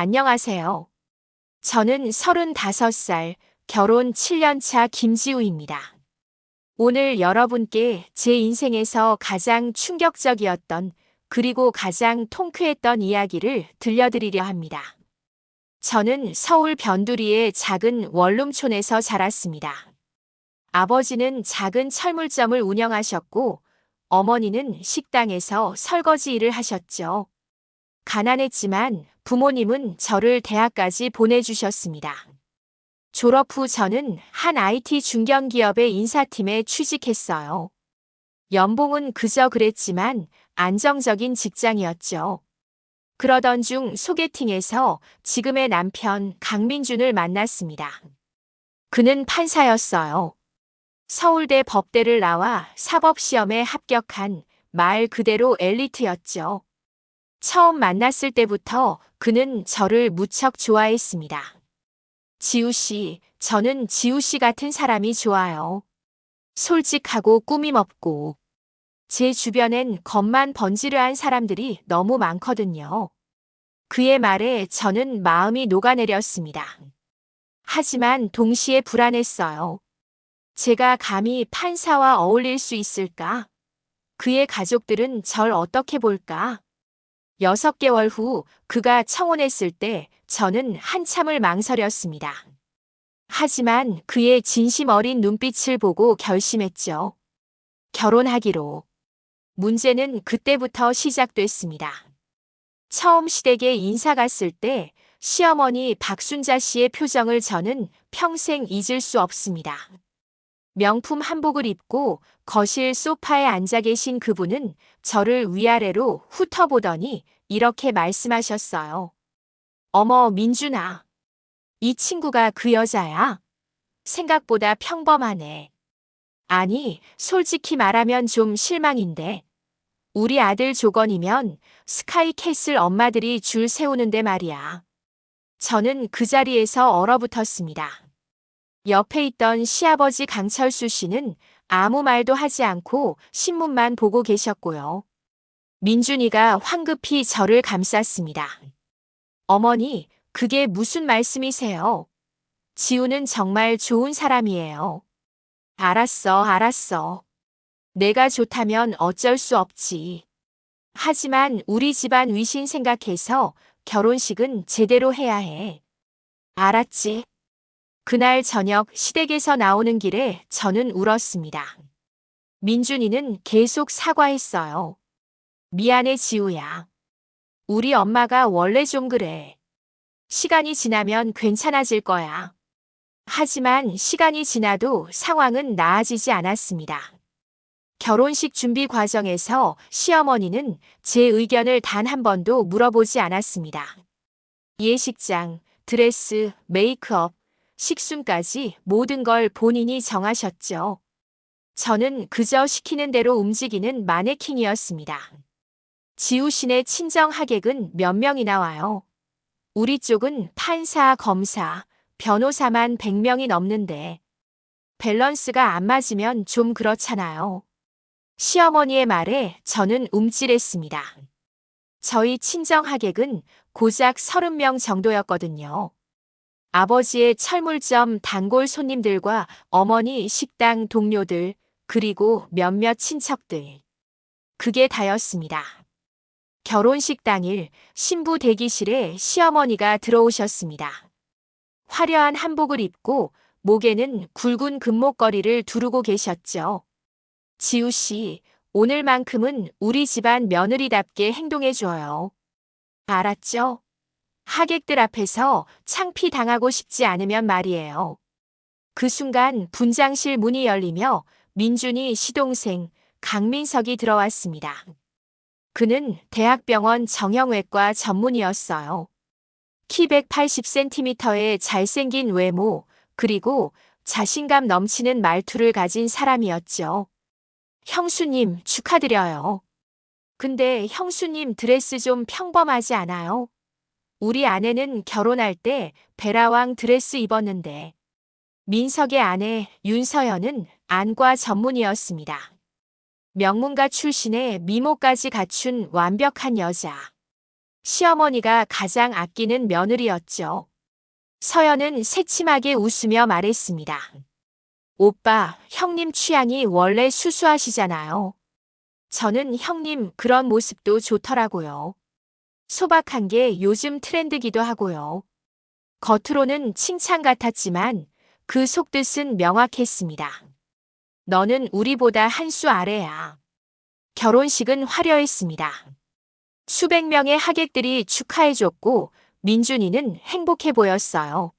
안녕하세요. 저는 35살, 결혼 7년 차 김지우입니다. 오늘 여러분께 제 인생에서 가장 충격적이었던 그리고 가장 통쾌했던 이야기를 들려드리려 합니다. 저는 서울 변두리의 작은 원룸촌에서 자랐습니다. 아버지는 작은 철물점을 운영하셨고 어머니는 식당에서 설거지 일을 하셨죠. 가난했지만 부모님은 저를 대학까지 보내주셨습니다. 졸업 후 저는 한 IT 중견기업의 인사팀에 취직했어요. 연봉은 그저 그랬지만 안정적인 직장이었죠. 그러던 중 소개팅에서 지금의 남편 강민준을 만났습니다. 그는 판사였어요. 서울대 법대를 나와 사법시험에 합격한 말 그대로 엘리트였죠. 처음 만났을 때부터 그는 저를 무척 좋아했습니다. 지우 씨, 저는 지우 씨 같은 사람이 좋아요. 솔직하고 꾸밈 없고. 제 주변엔 겉만 번지르한 사람들이 너무 많거든요. 그의 말에 저는 마음이 녹아내렸습니다. 하지만 동시에 불안했어요. 제가 감히 판사와 어울릴 수 있을까? 그의 가족들은 절 어떻게 볼까? 6개월 후 그가 청혼했을 때 저는 한참을 망설였습니다. 하지만 그의 진심 어린 눈빛을 보고 결심했죠. 결혼하기로. 문제는 그때부터 시작됐습니다. 처음 시댁에 인사 갔을 때 시어머니 박순자 씨의 표정을 저는 평생 잊을 수 없습니다. 명품 한복을 입고 거실 소파에 앉아 계신 그분은 저를 위아래로 훑어보더니 이렇게 말씀하셨어요. 어머, 민준아. 이 친구가 그 여자야? 생각보다 평범하네. 아니, 솔직히 말하면 좀 실망인데. 우리 아들 조건이면 스카이캐슬 엄마들이 줄 세우는데 말이야. 저는 그 자리에서 얼어붙었습니다. 옆에 있던 시아버지 강철수 씨는 아무 말도 하지 않고 신문만 보고 계셨고요. 민준이가 황급히 저를 감쌌습니다. 어머니, 그게 무슨 말씀이세요? 지우는 정말 좋은 사람이에요. 알았어. 내가 좋다면 어쩔 수 없지. 하지만 우리 집안 위신 생각해서 결혼식은 제대로 해야 해. 알았지? 그날 저녁 시댁에서 나오는 길에 저는 울었습니다. 민준이는 계속 사과했어요. 미안해, 지우야. 우리 엄마가 원래 좀 그래. 시간이 지나면 괜찮아질 거야. 하지만 시간이 지나도 상황은 나아지지 않았습니다. 결혼식 준비 과정에서 시어머니는 제 의견을 단 한 번도 물어보지 않았습니다. 예식장, 드레스, 메이크업, 식순까지 모든 걸 본인이 정하셨죠. 저는 그저 시키는 대로 움직이는 마네킹이었습니다. 지우 씨네 친정 하객은 몇 명이나 와요. 우리 쪽은 판사, 검사, 변호사만 100명이 넘는데 밸런스가 안 맞으면 좀 그렇잖아요. 시어머니의 말에 저는 움찔했습니다. 저희 친정 하객은 고작 30명 정도였거든요. 아버지의 철물점 단골 손님들과 어머니 식당 동료들, 그리고 몇몇 친척들. 그게 다였습니다. 결혼식 당일 신부 대기실에 시어머니가 들어오셨습니다. 화려한 한복을 입고 목에는 굵은 금목걸이를 두르고 계셨죠. 지우 씨, 오늘만큼은 우리 집안 며느리답게 행동해줘요. 알았죠? 하객들 앞에서 창피당하고 싶지 않으면 말이에요. 그 순간 분장실 문이 열리며 민준이 시동생 강민석이 들어왔습니다. 그는 대학병원 정형외과 전문의였어요. 키 180cm의 잘생긴 외모, 그리고 자신감 넘치는 말투를 가진 사람이었죠. 형수님, 축하드려요. 근데 형수님 드레스 좀 평범하지 않아요? 우리 아내는 결혼할 때 베라왕 드레스 입었는데. 민석의 아내 윤서연은 안과 전문의였습니다. 명문가 출신의 미모까지 갖춘 완벽한 여자. 시어머니가 가장 아끼는 며느리였죠. 서연은 새침하게 웃으며 말했습니다. 오빠, 형님 취향이 원래 수수하시잖아요. 저는 형님 그런 모습도 좋더라고요. 소박한 게 요즘 트렌드기도 하고요. 겉으로는 칭찬 같았지만 그 속뜻은 명확했습니다. 너는 우리보다 한 수 아래야. 결혼식은 화려했습니다. 수백 명의 하객들이 축하해줬고 민준이는 행복해 보였어요.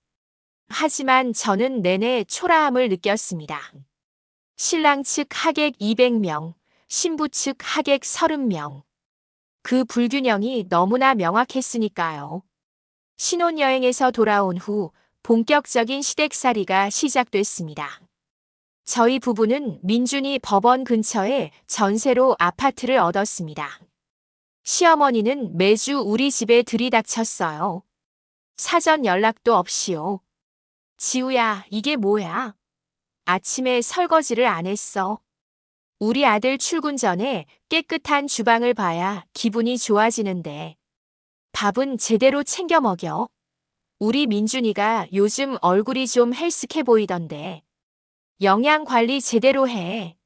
하지만 저는 내내 초라함을 느꼈습니다. 신랑 측 하객 200명, 신부 측 하객 30명. 그 불균형이 너무나 명확했으니까요. 신혼여행에서 돌아온 후 본격적인 시댁살이가 시작됐습니다. 저희 부부는 민준이 법원 근처에 전세로 아파트를 얻었습니다. 시어머니는 매주 우리 집에 들이닥쳤어요. 사전 연락도 없이요. 지우야, 이게 뭐야? 아침에 설거지를 안 했어. 우리 아들 출근 전에 깨끗한 주방을 봐야 기분이 좋아지는데. 밥은 제대로 챙겨 먹여. 우리 민준이가 요즘 얼굴이 좀 헬스케 보이던데. 영양 관리 제대로 해.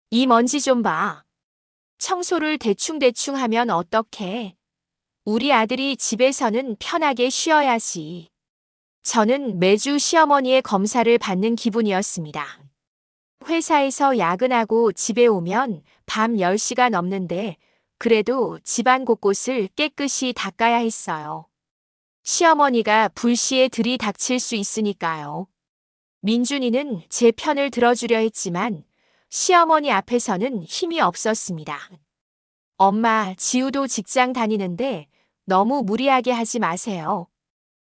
이 먼지 좀 봐. 청소를 대충대충 하면 어떡해. 우리 아들이 집에서는 편하게 쉬어야지. 저는 매주 시어머니의 검사를 받는 기분이었습니다. 회사에서 야근하고 집에 오면 밤 10시가 넘는데 그래도 집안 곳곳을 깨끗이 닦아야 했어요. 시어머니가 불시에 들이닥칠 수 있으니까요. 민준이는 제 편을 들어주려 했지만 시어머니 앞에서는 힘이 없었습니다. 엄마, 지우도 직장 다니는데 너무 무리하게 하지 마세요.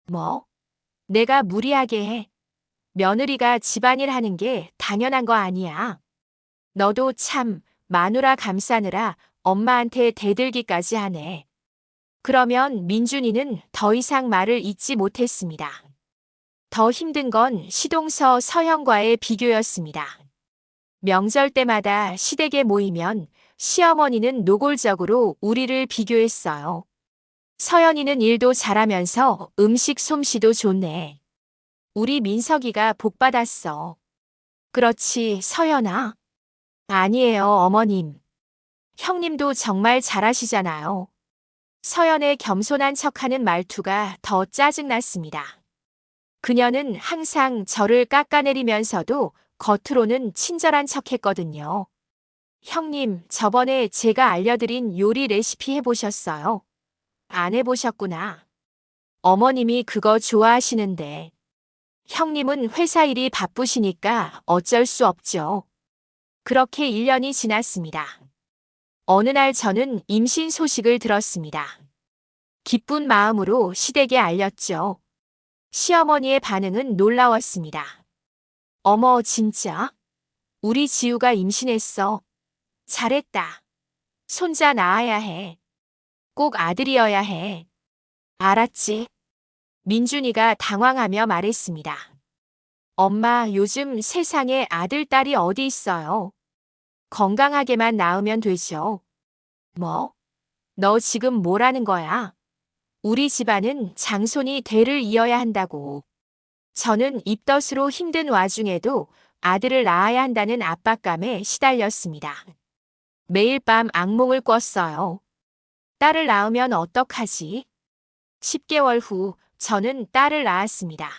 뭐? 내가 무리하게 해. 며느리가 집안일 하는 게 당연한 거 아니야. 너도 참 마누라 감싸느라 엄마한테 대들기까지 하네. 그러면 민준이는 더 이상 말을 잇지 못했습니다. 더 힘든 건 시동서 서형과의 비교였습니다. 명절 때마다 시댁에 모이면 시어머니는 노골적으로 우리를 비교했어요. 서연이는 일도 잘하면서 음식 솜씨도 좋네. 우리 민석이가 복받았어. 그렇지, 서연아. 아니에요, 어머님. 형님도 정말 잘하시잖아요. 서연의 겸손한 척하는 말투가 더 짜증났습니다. 그녀는 항상 저를 깎아내리면서도 겉으로는 친절한 척했거든요. 형님, 저번에 제가 알려드린 요리 레시피 해보셨어요? 안 해보셨구나. 어머님이 그거 좋아하시는데. 형님은 회사 일이 바쁘시니까 어쩔 수 없죠. 그렇게 1년이 지났습니다. 어느 날 저는 임신 소식을 들었습니다. 기쁜 마음으로 시댁에 알렸죠. 시어머니의 반응은 놀라웠습니다. 어머, 진짜? 우리 지우가 임신했어. 잘했다. 손자 낳아야 해. 꼭 아들이어야 해. 알았지? 민준이가 당황하며 말했습니다. 엄마, 요즘 세상에 아들, 딸이 어디 있어요? 건강하게만 낳으면 되죠. 뭐? 너 지금 뭐라는 거야? 우리 집안은 장손이 대를 이어야 한다고. 저는 입덧으로 힘든 와중에도 아들을 낳아야 한다는 압박감에 시달렸습니다. 매일 밤 악몽을 꿨어요. 딸을 낳으면 어떡하지? 10개월 후 저는 딸을 낳았습니다.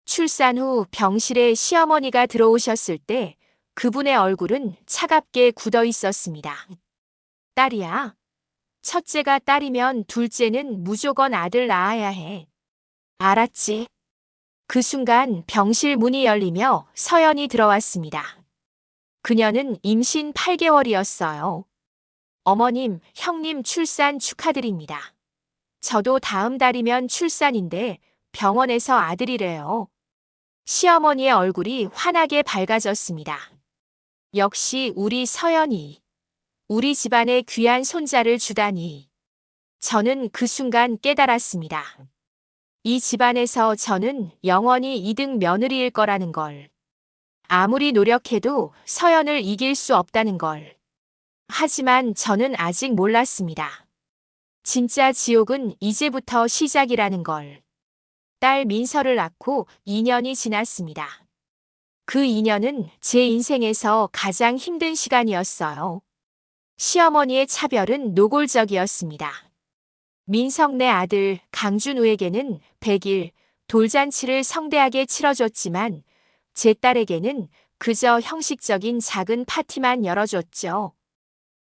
출산 후 병실에 시어머니가 들어오셨을 때 그분의 얼굴은 차갑게 굳어 있었습니다. 딸이야. 첫째가 딸이면 둘째는 무조건 아들 낳아야 해. 알았지? 그 순간 병실 문이 열리며 서연이 들어왔습니다. 그녀는 임신 8개월이었어요. 어머님, 형님 출산 축하드립니다. 저도 다음 달이면 출산인데 병원에서 아들이래요. 시어머니의 얼굴이 환하게 밝아졌습니다. 역시 우리 서연이. 우리 집안에 귀한 손자를 주다니. 저는 그 순간 깨달았습니다. 이 집안에서 저는 영원히 2등 며느리일 거라는 걸. 아무리 노력해도 서연을 이길 수 없다는 걸. 하지만 저는 아직 몰랐습니다. 진짜 지옥은 이제부터 시작이라는 걸. 딸 민서를 낳고 2년이 지났습니다. 그 2년은 제 인생에서 가장 힘든 시간이었어요. 시어머니의 차별은 노골적이었습니다. 민석네 아들 강준우에게는 100일 돌잔치를 성대하게 치러줬지만 제 딸에게는 그저 형식적인 작은 파티만 열어줬죠.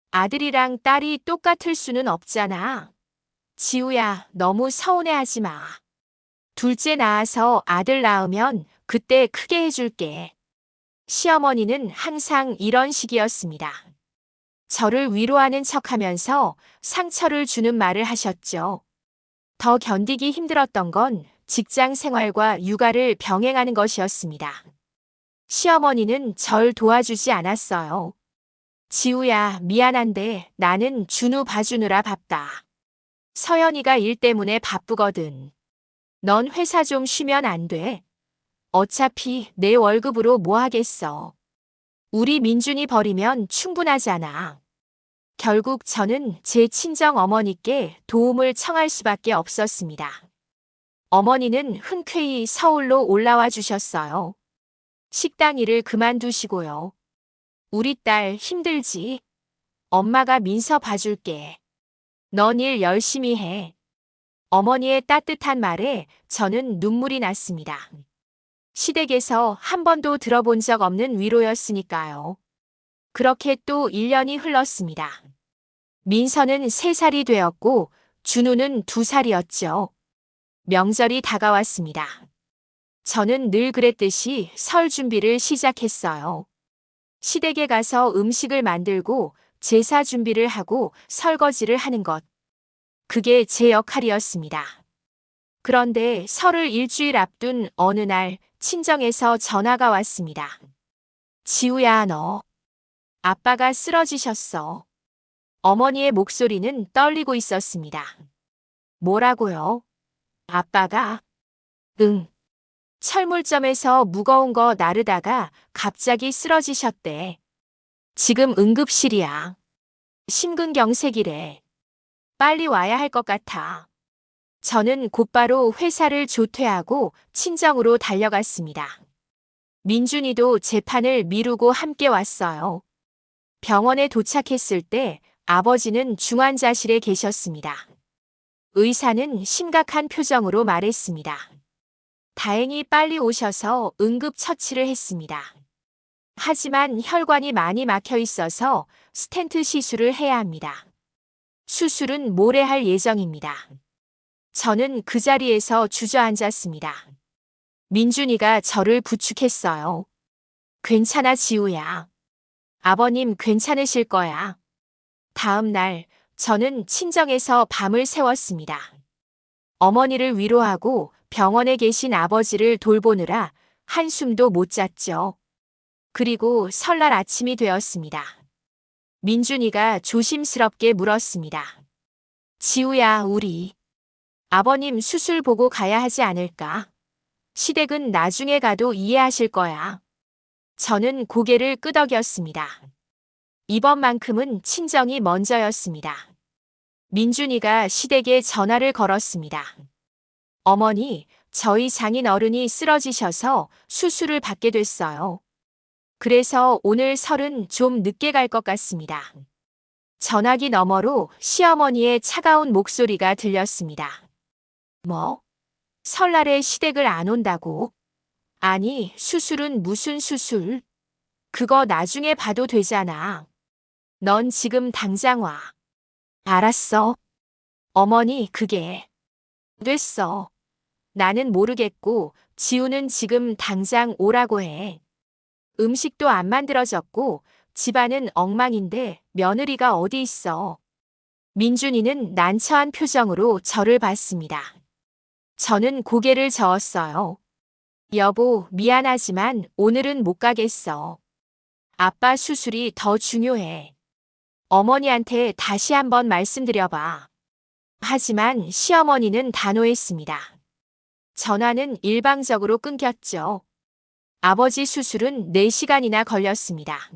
아들이랑 딸이 똑같을 수는 없잖아. 지우야, 너무 서운해하지 마. 둘째 낳아서 아들 낳으면 그때 크게 해줄게. 시어머니는 항상 이런 식이었습니다. 저를 위로하는 척하면서 상처를 주는 말을 하셨죠. 더 견디기 힘들었던 건 직장 생활과 육아를 병행하는 것이었습니다. 시어머니는 절 도와주지 않았어요. 지우야, 미안한데 나는 준우 봐주느라 바빠. 서연이가 일 때문에 바쁘거든. 넌 회사 좀 쉬면 안 돼? 어차피 내 월급으로 뭐 하겠어. 우리 민준이 버리면 충분하잖아. 결국 저는 제 친정 어머니께 도움을 청할 수밖에 없었습니다. 어머니는 흔쾌히 서울로 올라와 주셨어요. 식당 일을 그만두시고요. 우리 딸 힘들지? 엄마가 민서 봐줄게. 넌 일 열심히 해. 어머니의 따뜻한 말에 저는 눈물이 났습니다. 시댁에서 한 번도 들어본 적 없는 위로였으니까요. 그렇게 또 1년이 흘렀습니다. 민서는 3살이 되었고 준우는 2살이었죠. 명절이 다가왔습니다. 저는 늘 그랬듯이 설 준비를 시작했어요. 시댁에 가서 음식을 만들고 제사 준비를 하고 설거지를 하는 것. 그게 제 역할이었습니다. 그런데 설을 일주일 앞둔 어느 날 친정에서 전화가 왔습니다. 지우야, 너. 아빠가 쓰러지셨어. 어머니의 목소리는 떨리고 있었습니다. 뭐라고요? 아빠가? 응. 철물점에서 무거운 거 나르다가 갑자기 쓰러지셨대. 지금 응급실이야. 심근경색이래. 빨리 와야 할 것 같아. 저는 곧바로 회사를 조퇴하고 친정으로 달려갔습니다. 민준이도 재판을 미루고 함께 왔어요. 병원에 도착했을 때 아버지는 중환자실에 계셨습니다. 의사는 심각한 표정으로 말했습니다. 다행히 빨리 오셔서 응급처치를 했습니다. 하지만 혈관이 많이 막혀 있어서 스텐트 시술을 해야 합니다. 수술은 모레 할 예정입니다. 저는 그 자리에서 주저앉았습니다. 민준이가 저를 부축했어요. 괜찮아, 지우야. 아버님 괜찮으실 거야. 다음 날 저는 친정에서 밤을 새웠습니다. 어머니를 위로하고 병원에 계신 아버지를 돌보느라 한숨도 못 잤죠. 그리고 설날 아침이 되었습니다. 민준이가 조심스럽게 물었습니다. 지우야, 우리 아버님 수술 보고 가야 하지 않을까? 시댁은 나중에 가도 이해하실 거야. 저는 고개를 끄덕였습니다. 이번만큼은 친정이 먼저였습니다. 민준이가 시댁에 전화를 걸었습니다. 어머니, 저희 장인 어른이 쓰러지셔서 수술을 받게 됐어요. 그래서 오늘 설은 좀 늦게 갈 것 같습니다. 전화기 너머로 시어머니의 차가운 목소리가 들렸습니다. 뭐? 설날에 시댁을 안 온다고? 아니, 수술은 무슨 수술? 그거 나중에 봐도 되잖아. 넌 지금 당장 와. 알았어. 어머니, 그게. 됐어. 나는 모르겠고, 지우는 지금 당장 오라고 해. 음식도 안 만들어졌고, 집안은 엉망인데 며느리가 어디 있어. 민준이는 난처한 표정으로 저를 봤습니다. 저는 고개를 저었어요. 여보, 미안하지만 오늘은 못 가겠어. 아빠 수술이 더 중요해. 어머니한테 다시 한번 말씀드려봐. 하지만 시어머니는 단호했습니다. 전화는 일방적으로 끊겼죠. 아버지 수술은 4시간이나 걸렸습니다.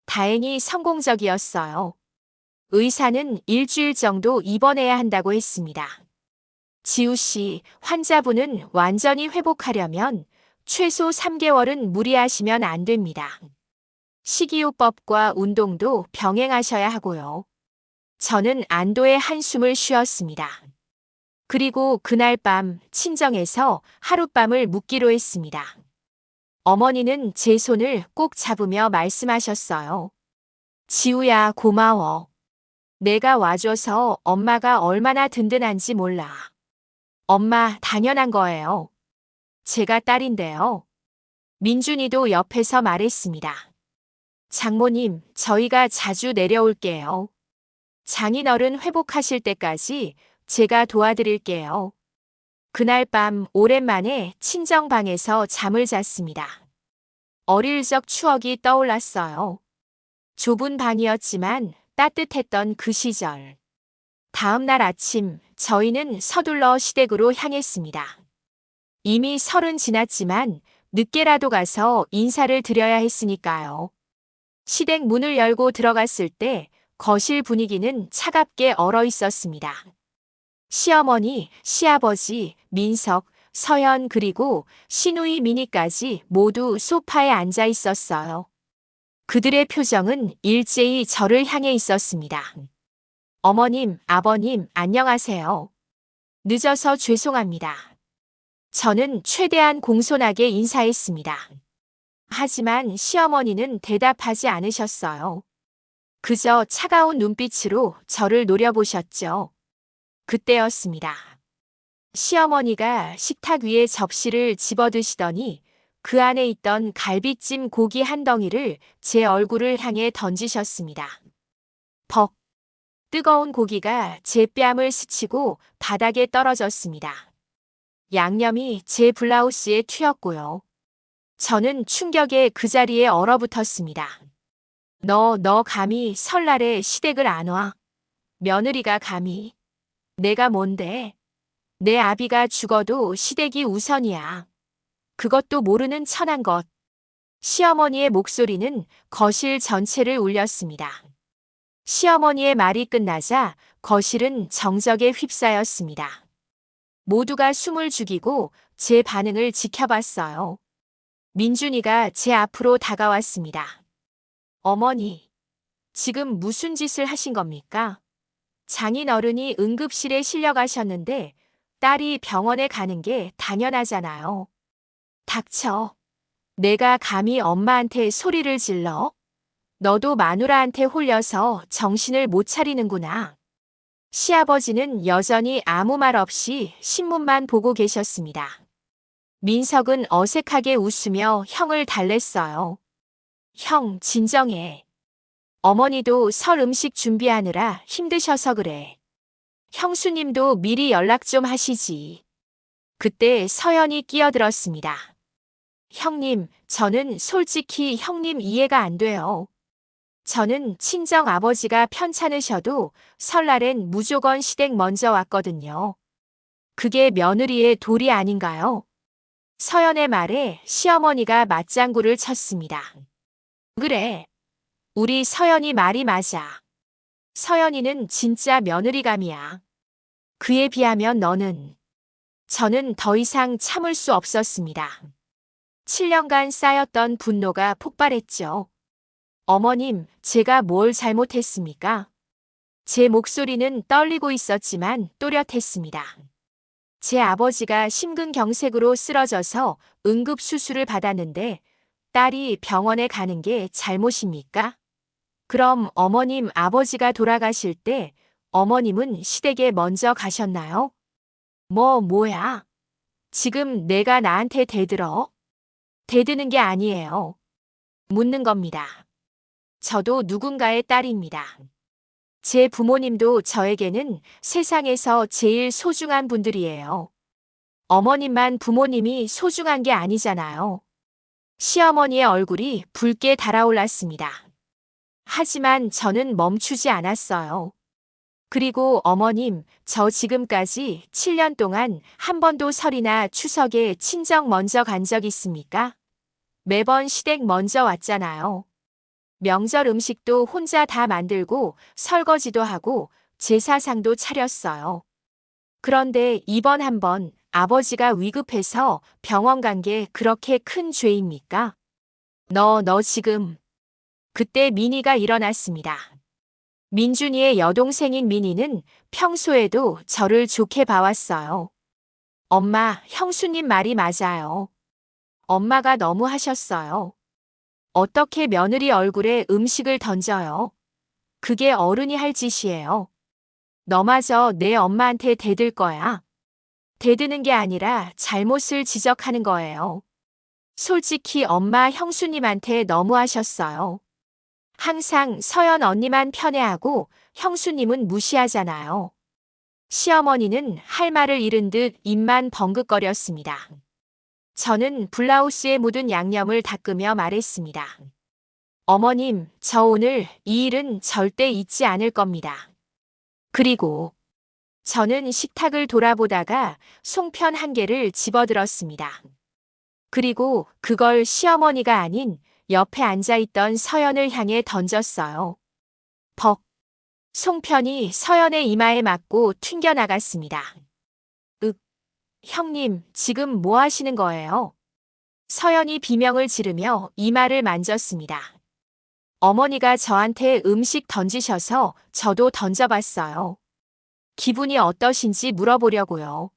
다행히 성공적이었어요. 의사는 일주일 정도 입원해야 한다고 했습니다. 지우 씨, 환자분은 완전히 회복하려면 최소 3개월은 무리하시면 안 됩니다. 식이요법과 운동도 병행하셔야 하고요. 저는 안도의 한숨을 쉬었습니다. 그리고 그날 밤 친정에서 하룻밤을 묵기로 했습니다. 어머니는 제 손을 꼭 잡으며 말씀하셨어요. 지우야, 고마워. 내가 와줘서 엄마가 얼마나 든든한지 몰라. 엄마, 당연한 거예요. 제가 딸인데요. 민준이도 옆에서 말했습니다. 장모님, 저희가 자주 내려올게요. 장인어른 회복하실 때까지 제가 도와드릴게요. 그날 밤 오랜만에 친정방에서 잠을 잤습니다. 어릴 적 추억이 떠올랐어요. 좁은 방이었지만 따뜻했던 그 시절. 다음 날 아침 저희는 서둘러 시댁으로 향했습니다. 이미 30 지났지만 늦게라도 가서 인사를 드려야 했으니까요. 시댁 문을 열고 들어갔을 때 거실 분위기는 차갑게 얼어 있었습니다. 시어머니, 시아버지, 민석, 서연 그리고 시누이 미니까지 모두 소파에 앉아 있었어요. 그들의 표정은 일제히 저를 향해 있었습니다. 어머님, 아버님, 안녕하세요. 늦어서 죄송합니다. 저는 최대한 공손하게 인사했습니다. 하지만 시어머니는 대답하지 않으셨어요. 그저 차가운 눈빛으로 저를 노려보셨죠. 그때였습니다. 시어머니가 식탁 위에 접시를 집어드시더니 그 안에 있던 갈비찜 고기 한 덩이를 제 얼굴을 향해 던지셨습니다. 벅! 뜨거운 고기가 제 뺨을 스치고 바닥에 떨어졌습니다. 양념이 제 블라우스에 튀었고요. 저는 충격에 그 자리에 얼어붙었습니다. 너 감히 설날에 시댁을 안 와? 며느리가 감히? 내가 뭔데? 내 아비가 죽어도 시댁이 우선이야. 그것도 모르는 천한 것. 시어머니의 목소리는 거실 전체를 울렸습니다. 시어머니의 말이 끝나자 거실은 정적에 휩싸였습니다. 모두가 숨을 죽이고 제 반응을 지켜봤어요. 민준이가 제 앞으로 다가왔습니다. 어머니, 지금 무슨 짓을 하신 겁니까? 장인어른이 응급실에 실려가셨는데 딸이 병원에 가는 게 당연하잖아요. 닥쳐. 내가 감히 엄마한테 소리를 질러? 너도 마누라한테 홀려서 정신을 못 차리는구나. 시아버지는 여전히 아무 말 없이 신문만 보고 계셨습니다. 민석은 어색하게 웃으며 형을 달랬어요. 형, 진정해. 어머니도 설 음식 준비하느라 힘드셔서 그래. 형수님도 미리 연락 좀 하시지. 그때 서연이 끼어들었습니다. 형님, 저는 솔직히 형님 이해가 안 돼요. 저는 친정 아버지가 편찮으셔도 설날엔 무조건 시댁 먼저 왔거든요. 그게 며느리의 도리 아닌가요? 서연의 말에 시어머니가 맞장구를 쳤습니다. 그래. 우리 서연이 말이 맞아. 서연이는 진짜 며느리감이야. 그에 비하면 너는. 저는 더 이상 참을 수 없었습니다. 7년간 쌓였던 분노가 폭발했죠. 어머님, 제가 뭘 잘못했습니까? 제 목소리는 떨리고 있었지만 또렷했습니다. 제 아버지가 심근경색으로 쓰러져서 응급수술을 받았는데 딸이 병원에 가는 게 잘못입니까? 그럼 어머님, 아버지가 돌아가실 때 어머님은 시댁에 먼저 가셨나요? 뭐야? 지금 내가 나한테 대들어? 대드는 게 아니에요. 묻는 겁니다. 저도 누군가의 딸입니다. 제 부모님도 저에게는 세상에서 제일 소중한 분들이에요. 어머님만 부모님이 소중한 게 아니잖아요. 시어머니의 얼굴이 붉게 달아올랐습니다. 하지만 저는 멈추지 않았어요. 그리고 어머님, 저 지금까지 7년 동안 한 번도 설이나 추석에 친정 먼저 간 적 있습니까? 매번 시댁 먼저 왔잖아요. 명절 음식도 혼자 다 만들고 설거지도 하고 제사상도 차렸어요. 그런데 이번 한번 아버지가 위급해서 병원 간 게 그렇게 큰 죄입니까? 너 지금. 그때 민희가 일어났습니다. 민준이의 여동생인 민희는 평소에도 저를 좋게 봐왔어요. 엄마, 형수님 말이 맞아요. 엄마가 너무 하셨어요. 어떻게 며느리 얼굴에 음식을 던져요? 그게 어른이 할 짓이에요. 너마저 내 엄마한테 대들 거야. 대드는 게 아니라 잘못을 지적하는 거예요. 솔직히 엄마 형수님한테 너무하셨어요. 항상 서연 언니만 편애하고 형수님은 무시하잖아요. 시어머니는 할 말을 잃은 듯 입만 벙긋거렸습니다. 저는 블라우스에 묻은 양념을 닦으며 말했습니다. 어머님, 저 오늘 이 일은 절대 잊지 않을 겁니다. 그리고 저는 식탁을 돌아보다가 송편 한 개를 집어들었습니다. 그리고 그걸 시어머니가 아닌 옆에 앉아있던 서연을 향해 던졌어요. 벅! 송편이 서연의 이마에 맞고 튕겨나갔습니다. 윽! 형님, 지금 뭐 하시는 거예요? 서연이 비명을 지르며 이마를 만졌습니다. 어머니가 저한테 음식 던지셔서 저도 던져봤어요. 기분이 어떠신지 물어보려고요.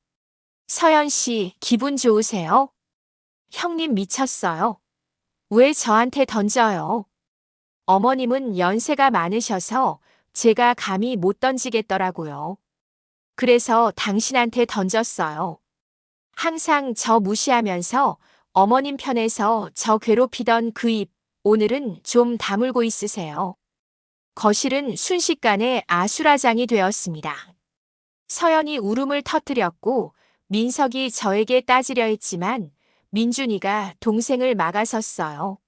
서연 씨, 기분 좋으세요? 형님 미쳤어요. 왜 저한테 던져요? 어머님은 연세가 많으셔서 제가 감히 못 던지겠더라고요. 그래서 당신한테 던졌어요. 항상 저 무시하면서 어머님 편에서 저 괴롭히던 그 입, 오늘은 좀 다물고 있으세요. 거실은 순식간에 아수라장이 되었습니다. 서연이 울음을 터뜨렸고 민석이 저에게 따지려 했지만 민준이가 동생을 막아섰어요.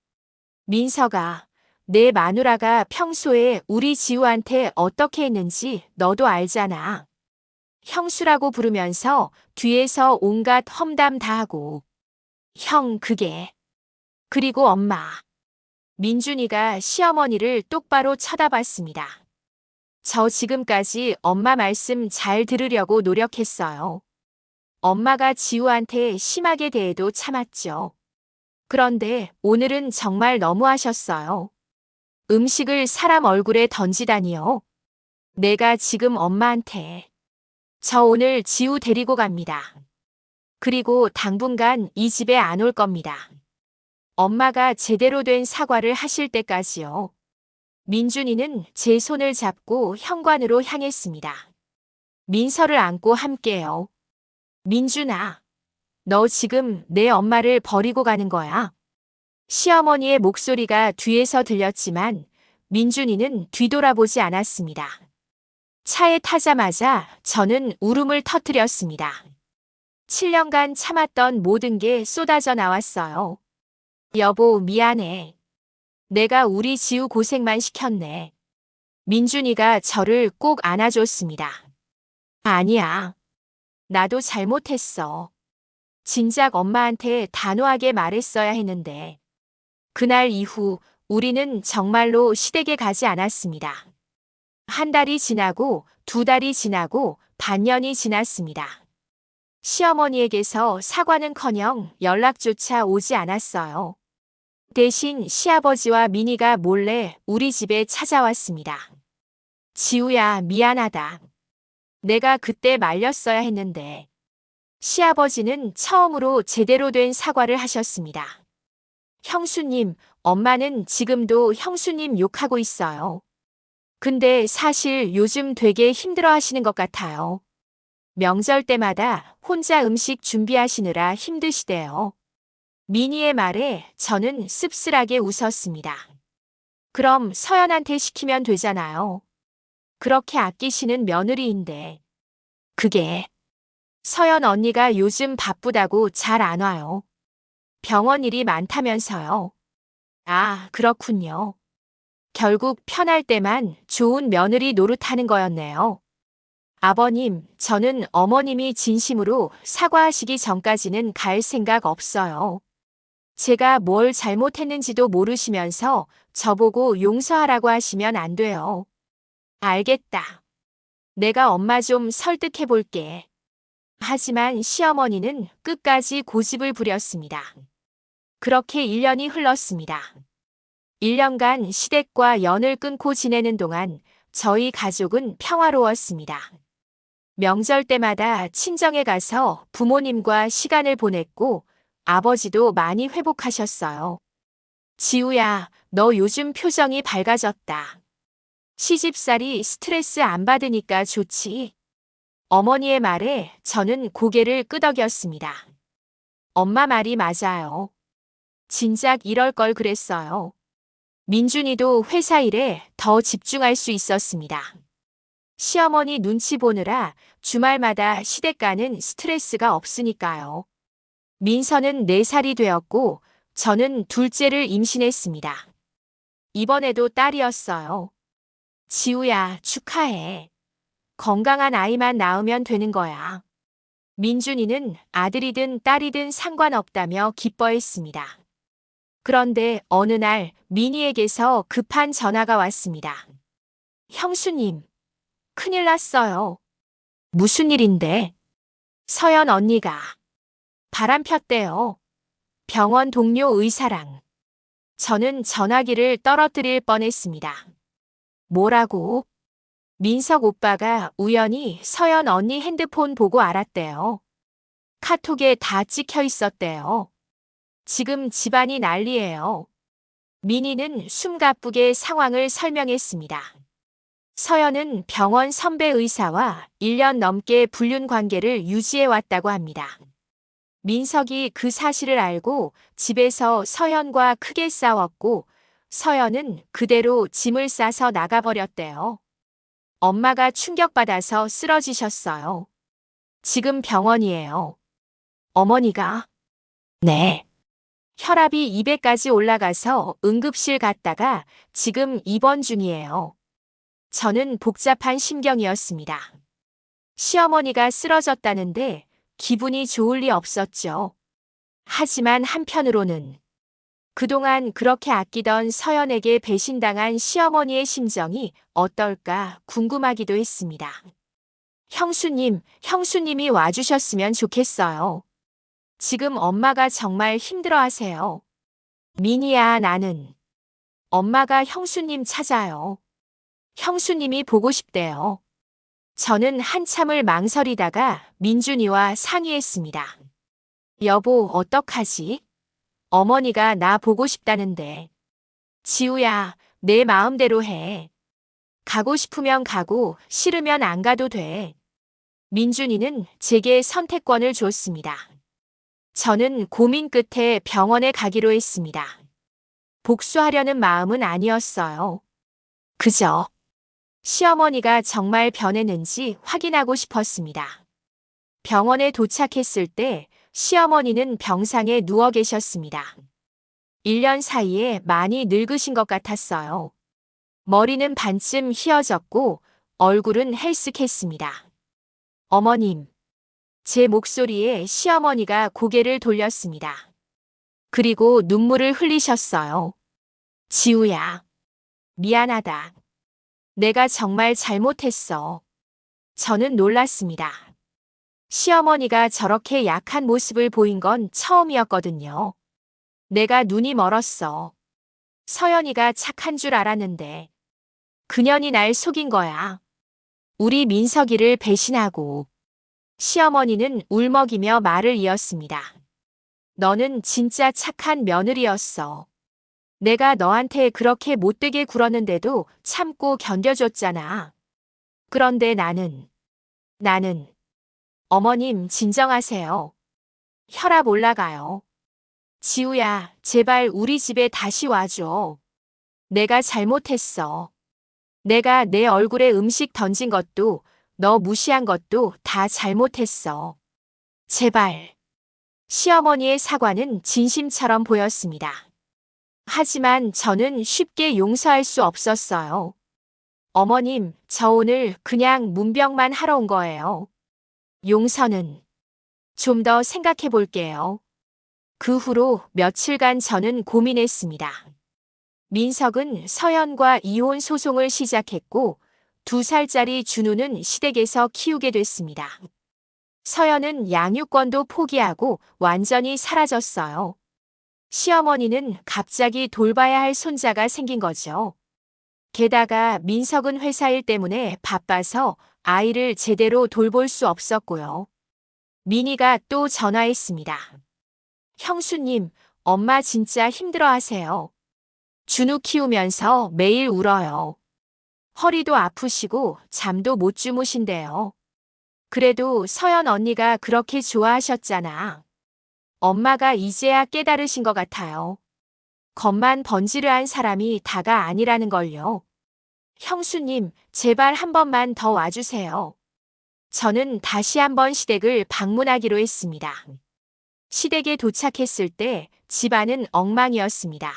민석아, 내 마누라가 평소에 우리 지우한테 어떻게 했는지 너도 알잖아. 형수라고 부르면서 뒤에서 온갖 험담 다 하고. 형, 그게. 그리고 엄마. 민준이가 시어머니를 똑바로 쳐다봤습니다. 저 지금까지 엄마 말씀 잘 들으려고 노력했어요. 엄마가 지우한테 심하게 대해도 참았죠. 그런데 오늘은 정말 너무하셨어요. 음식을 사람 얼굴에 던지다니요. 내가 지금 엄마한테. 저 오늘 지우 데리고 갑니다. 그리고 당분간 이 집에 안 올 겁니다. 엄마가 제대로 된 사과를 하실 때까지요. 민준이는 제 손을 잡고 현관으로 향했습니다. 민서를 안고 함께요. 민준아, 너 지금 내 엄마를 버리고 가는 거야? 시어머니의 목소리가 뒤에서 들렸지만 민준이는 뒤돌아보지 않았습니다. 차에 타자마자 저는 울음을 터뜨렸습니다. 7년간 참았던 모든 게 쏟아져 나왔어요. 여보, 미안해. 내가 우리 지우 고생만 시켰네. 민준이가 저를 꼭 안아줬습니다. 아니야. 나도 잘못했어. 진작 엄마한테 단호하게 말했어야 했는데. 그날 이후 우리는 정말로 시댁에 가지 않았습니다. 한 달이 지나고 2달이 지나고 반년이 지났습니다. 시어머니에게서 사과는커녕 연락조차 오지 않았어요. 대신 시아버지와 민희가 몰래 우리 집에 찾아왔습니다. 지우야, 미안하다. 내가 그때 말렸어야 했는데. 시아버지는 처음으로 제대로 된 사과를 하셨습니다. 형수님, 엄마는 지금도 형수님 욕하고 있어요. 근데 사실 요즘 되게 힘들어 하시는 것 같아요. 명절 때마다 혼자 음식 준비하시느라 힘드시대요. 민희의 말에 저는 씁쓸하게 웃었습니다. 그럼 서연한테 시키면 되잖아요. 그렇게 아끼시는 며느리인데. 그게 서연 언니가 요즘 바쁘다고 잘 안 와요. 병원 일이 많다면서요. 아, 그렇군요. 결국 편할 때만 좋은 며느리 노릇하는 거였네요. 아버님, 저는 어머님이 진심으로 사과하시기 전까지는 갈 생각 없어요. 제가 뭘 잘못했는지도 모르시면서 저보고 용서하라고 하시면 안 돼요. 알겠다. 내가 엄마 좀 설득해 볼게. 하지만 시어머니는 끝까지 고집을 부렸습니다. 그렇게 1년이 흘렀습니다. 1년간 시댁과 연을 끊고 지내는 동안 저희 가족은 평화로웠습니다. 명절 때마다 친정에 가서 부모님과 시간을 보냈고 아버지도 많이 회복하셨어요. 지우야, 너 요즘 표정이 밝아졌다. 시집살이 스트레스 안 받으니까 좋지. 어머니의 말에 저는 고개를 끄덕였습니다. 엄마 말이 맞아요. 진작 이럴 걸 그랬어요. 민준이도 회사 일에 더 집중할 수 있었습니다. 시어머니 눈치 보느라 주말마다 시댁 가는 스트레스가 없으니까요. 민서는 4살이 되었고 저는 둘째를 임신했습니다. 이번에도 딸이었어요. 지우야, 축하해. 건강한 아이만 낳으면 되는 거야. 민준이는 아들이든 딸이든 상관없다며 기뻐했습니다. 그런데 어느 날 민희에게서 급한 전화가 왔습니다. 형수님, 큰일 났어요. 무슨 일인데? 서연 언니가 바람 폈대요. 병원 동료 의사랑. 저는 전화기를 떨어뜨릴 뻔했습니다. 뭐라고? 민석 오빠가 우연히 서연 언니 핸드폰 보고 알았대요. 카톡에 다 찍혀 있었대요. 지금 집안이 난리예요. 민희는 숨가쁘게 상황을 설명했습니다. 서연은 병원 선배 의사와 1년 넘게 불륜 관계를 유지해 왔다고 합니다. 민석이 그 사실을 알고 집에서 서연과 크게 싸웠고 서연은 그대로 짐을 싸서 나가버렸대요. 엄마가 충격받아서 쓰러지셨어요. 지금 병원이에요. 어머니가? 네. 혈압이 200까지 올라가서 응급실 갔다가 지금 입원 중이에요. 저는 복잡한 심경이었습니다. 시어머니가 쓰러졌다는데 기분이 좋을 리 없었죠. 하지만 한편으로는 그동안 그렇게 아끼던 서연에게 배신당한 시어머니의 심정이 어떨까 궁금하기도 했습니다. 형수님이 와주셨으면 좋겠어요. 지금 엄마가 정말 힘들어하세요. 민희야, 나는 엄마가 형수님 찾아요. 형수님이 보고 싶대요. 저는 한참을 망설이다가 민준이와 상의했습니다. 여보, 어떡하지? 어머니가 나 보고 싶다는데. 지우야, 내 마음대로 해. 가고 싶으면 가고 싫으면 안 가도 돼. 민준이는 제게 선택권을 줬습니다. 저는 고민 끝에 병원에 가기로 했습니다. 복수하려는 마음은 아니었어요. 그저 시어머니가 정말 변했는지 확인하고 싶었습니다. 병원에 도착했을 때 시어머니는 병상에 누워 계셨습니다. 1년 사이에 많이 늙으신 것 같았어요. 머리는 반쯤 휘어졌고 얼굴은 헬쓱했습니다. 어머님, 제 목소리에 시어머니가 고개를 돌렸습니다. 그리고 눈물을 흘리셨어요. 지우야, 미안하다. 내가 정말 잘못했어. 저는 놀랐습니다. 시어머니가 저렇게 약한 모습을 보인 건 처음이었거든요. 내가 눈이 멀었어. 서연이가 착한 줄 알았는데. 그년이 날 속인 거야. 우리 민석이를 배신하고. 시어머니는 울먹이며 말을 이었습니다. 너는 진짜 착한 며느리였어. 내가 너한테 그렇게 못되게 굴었는데도 참고 견뎌줬잖아. 그런데 나는. 어머님, 진정하세요. 혈압 올라가요. 지우야, 제발 우리 집에 다시 와줘. 내가 잘못했어. 내가 내 얼굴에 음식 던진 것도, 너 무시한 것도 다 잘못했어. 제발. 시어머니의 사과는 진심처럼 보였습니다. 하지만 저는 쉽게 용서할 수 없었어요. 어머님, 저 오늘 그냥 문병만 하러 온 거예요. 용서는 좀 더 생각해 볼게요. 그 후로 며칠간 저는 고민했습니다. 민석은 서연과 이혼 소송을 시작했고 2살짜리 준우는 시댁에서 키우게 됐습니다. 서연은 양육권도 포기하고 완전히 사라졌어요. 시어머니는 갑자기 돌봐야 할 손자가 생긴 거죠. 게다가 민석은 회사 일 때문에 바빠서 아이를 제대로 돌볼 수 없었고요. 민희가 또 전화했습니다. 형수님, 엄마 진짜 힘들어하세요. 준우 키우면서 매일 울어요. 허리도 아프시고 잠도 못 주무신대요. 그래도 서연 언니가 그렇게 좋아하셨잖아. 엄마가 이제야 깨달으신 것 같아요. 겉만 번지르한 사람이 다가 아니라는 걸요. 형수님, 제발 한 번만 더 와주세요. 저는 다시 한번 시댁을 방문하기로 했습니다. 시댁에 도착했을 때 집안은 엉망이었습니다.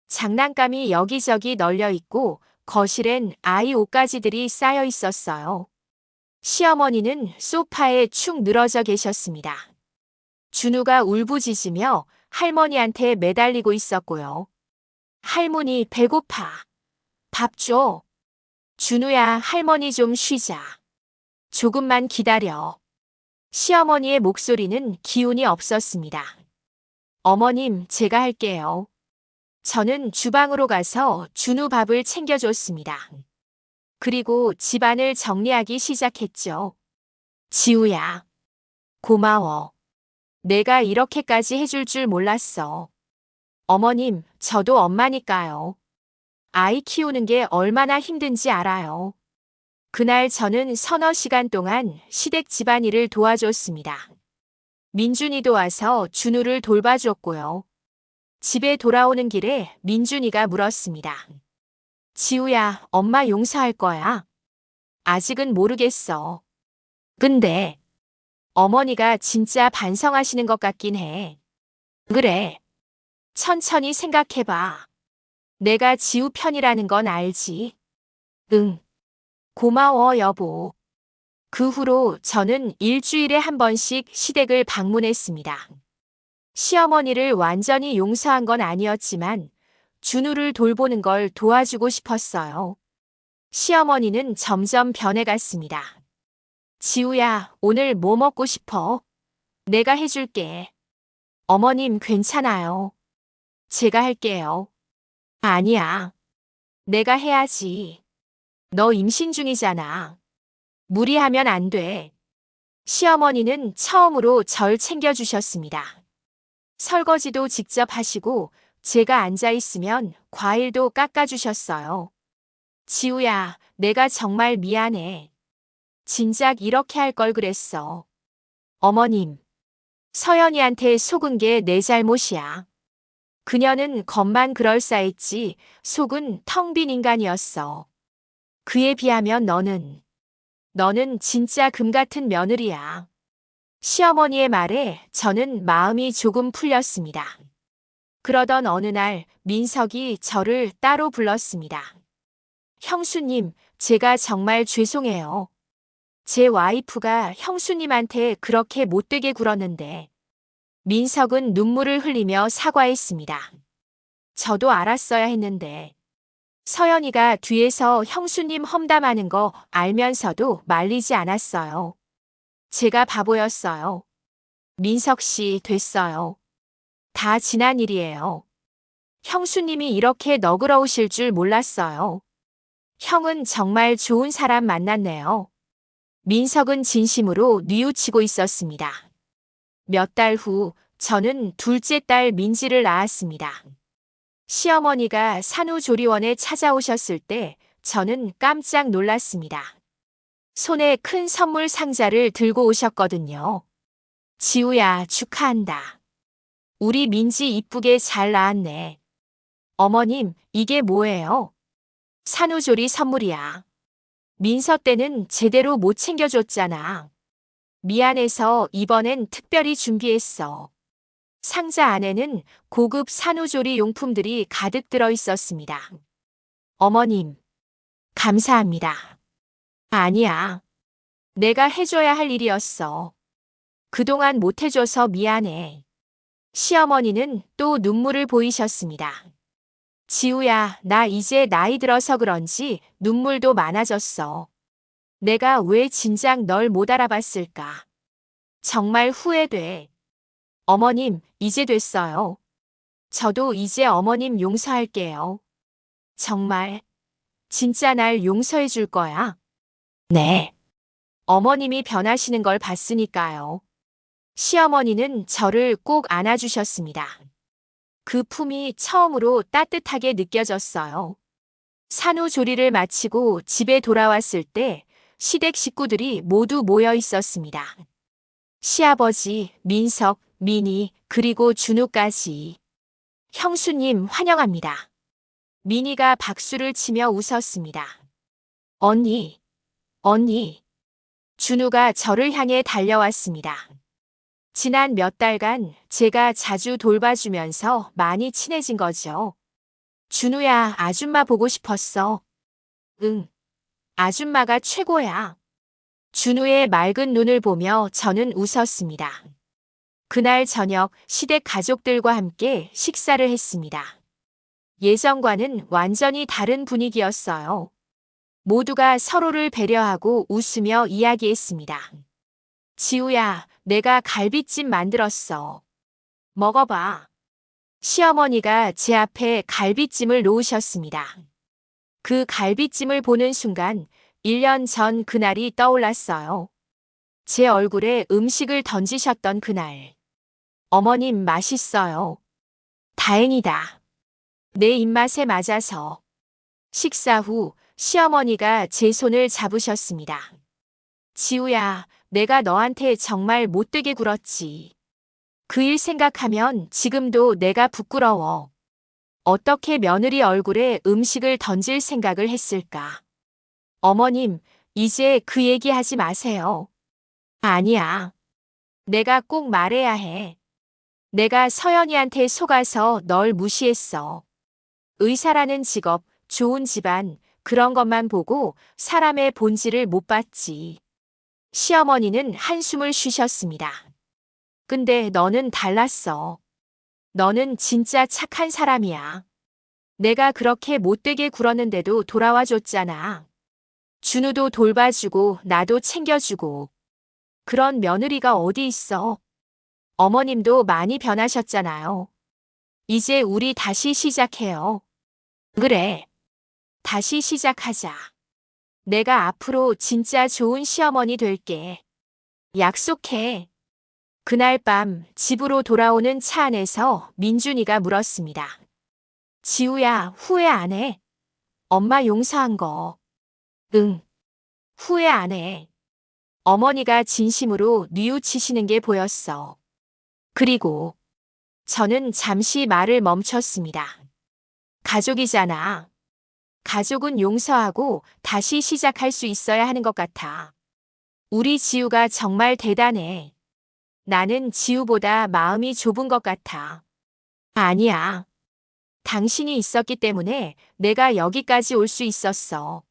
장난감이 여기저기 널려 있고 거실엔 아이 옷가지들이 쌓여 있었어요. 시어머니는 소파에 축 늘어져 계셨습니다. 준우가 울부짖으며 할머니한테 매달리고 있었고요. 할머니 배고파. 밥 줘. 준우야, 할머니 좀 쉬자. 조금만 기다려. 시어머니의 목소리는 기운이 없었습니다. 어머님, 제가 할게요. 저는 주방으로 가서 준우 밥을 챙겨줬습니다. 그리고 집안을 정리하기 시작했죠. 지우야, 고마워. 내가 이렇게까지 해줄 줄 몰랐어. 어머님, 저도 엄마니까요. 아이 키우는 게 얼마나 힘든지 알아요. 그날 저는 서너 시간 동안 시댁 집안일을 도와줬습니다. 민준이도 와서 준우를 돌봐줬고요. 집에 돌아오는 길에 민준이가 물었습니다. 지우야, 엄마 용서할 거야? 아직은 모르겠어. 근데 어머니가 진짜 반성하시는 것 같긴 해. 그래. 천천히 생각해봐. 내가 지우 편이라는 건 알지? 응. 고마워, 여보. 그 후로 저는 일주일에 한 번씩 시댁을 방문했습니다. 시어머니를 완전히 용서한 건 아니었지만 준우를 돌보는 걸 도와주고 싶었어요. 시어머니는 점점 변해갔습니다. 지우야, 오늘 뭐 먹고 싶어? 내가 해줄게. 어머님, 괜찮아요. 제가 할게요. 아니야. 내가 해야지. 너 임신 중이잖아. 무리하면 안 돼. 시어머니는 처음으로 절 챙겨주셨습니다. 설거지도 직접 하시고 제가 앉아 있으면 과일도 깎아주셨어요. 지우야, 내가 정말 미안해. 진작 이렇게 할 걸 그랬어. 어머님, 서연이한테 속은 게 내 잘못이야. 그녀는 겉만 그럴싸했지 속은 텅 빈 인간이었어. 그에 비하면 너는 진짜 금 같은 며느리야. 시어머니의 말에 저는 마음이 조금 풀렸습니다. 그러던 어느 날 민석이 저를 따로 불렀습니다. 형수님, 제가 정말 죄송해요. 제 와이프가 형수님한테 그렇게 못되게 굴었는데. 민석은 눈물을 흘리며 사과했습니다. 저도 알았어야 했는데. 서연이가 뒤에서 형수님 험담하는 거 알면서도 말리지 않았어요. 제가 바보였어요. 민석 씨, 됐어요. 다 지난 일이에요. 형수님이 이렇게 너그러우실 줄 몰랐어요. 형은 정말 좋은 사람 만났네요. 민석은 진심으로 뉘우치고 있었습니다. 몇 달 후 저는 둘째 딸 민지를 낳았습니다. 시어머니가 산후조리원에 찾아오셨을 때 저는 깜짝 놀랐습니다. 손에 큰 선물 상자를 들고 오셨거든요. 지우야, 축하한다. 우리 민지 이쁘게 잘 낳았네. 어머님, 이게 뭐예요? 산후조리 선물이야. 민서 때는 제대로 못 챙겨줬잖아. 미안해서 이번엔 특별히 준비했어. 상자 안에는 고급 산후조리 용품들이 가득 들어 있었습니다. 어머님, 감사합니다. 아니야. 내가 해줘야 할 일이었어. 그동안 못 해줘서 미안해. 시어머니는 또 눈물을 보이셨습니다. 지우야, 나 이제 나이 들어서 그런지 눈물도 많아졌어. 내가 왜 진작 널 못 알아봤을까? 정말 후회돼. 어머님, 이제 됐어요. 저도 이제 어머님 용서할게요. 정말, 진짜 날 용서해 줄 거야? 네. 어머님이 변하시는 걸 봤으니까요. 시어머니는 저를 꼭 안아주셨습니다. 그 품이 처음으로 따뜻하게 느껴졌어요. 산후조리를 마치고 집에 돌아왔을 때 시댁 식구들이 모두 모여 있었습니다. 시아버지, 민석, 민희, 그리고 준우까지. 형수님 환영합니다. 민희가 박수를 치며 웃었습니다. 언니, 언니. 준우가 저를 향해 달려왔습니다. 지난 몇 달간 제가 자주 돌봐주면서 많이 친해진 거죠. 준우야, 아줌마 보고 싶었어. 응, 아줌마가 최고야. 준우의 맑은 눈을 보며 저는 웃었습니다. 그날 저녁 시댁 가족들과 함께 식사를 했습니다. 예전과는 완전히 다른 분위기였어요. 모두가 서로를 배려하고 웃으며 이야기했습니다. 지우야, 내가 갈비찜 만들었어. 먹어봐. 시어머니가 제 앞에 갈비찜을 놓으셨습니다. 그 갈비찜을 보는 순간 1년 전 그날이 떠올랐어요. 제 얼굴에 음식을 던지셨던 그날. 어머님 맛있어요. 다행이다. 내 입맛에 맞아서. 식사 후 시어머니가 제 손을 잡으셨습니다. 지우야, 내가 너한테 정말 못되게 굴었지. 그 일 생각하면 지금도 내가 부끄러워. 어떻게 며느리 얼굴에 음식을 던질 생각을 했을까? 어머님, 이제 그 얘기 하지 마세요. 아니야. 내가 꼭 말해야 해. 내가 서연이한테 속아서 널 무시했어. 의사라는 직업, 좋은 집안, 그런 것만 보고 사람의 본질을 못 봤지. 시어머니는 한숨을 쉬셨습니다. 근데 너는 달랐어. 너는 진짜 착한 사람이야. 내가 그렇게 못되게 굴었는데도 돌아와 줬잖아. 준우도 돌봐주고 나도 챙겨주고. 그런 며느리가 어디 있어? 어머님도 많이 변하셨잖아요. 이제 우리 다시 시작해요. 그래. 다시 시작하자. 내가 앞으로 진짜 좋은 시어머니 될게. 약속해. 그날 밤 집으로 돌아오는 차 안에서 민준이가 물었습니다. 지우야, 후회 안 해? 엄마 용서한 거. 응. 후회 안 해. 어머니가 진심으로 뉘우치시는 게 보였어. 그리고 저는 잠시 말을 멈췄습니다. 가족이잖아. 가족은 용서하고 다시 시작할 수 있어야 하는 것 같아. 우리 지우가 정말 대단해. 나는 지우보다 마음이 좁은 것 같아. 아니야. 당신이 있었기 때문에 내가 여기까지 올 수 있었어.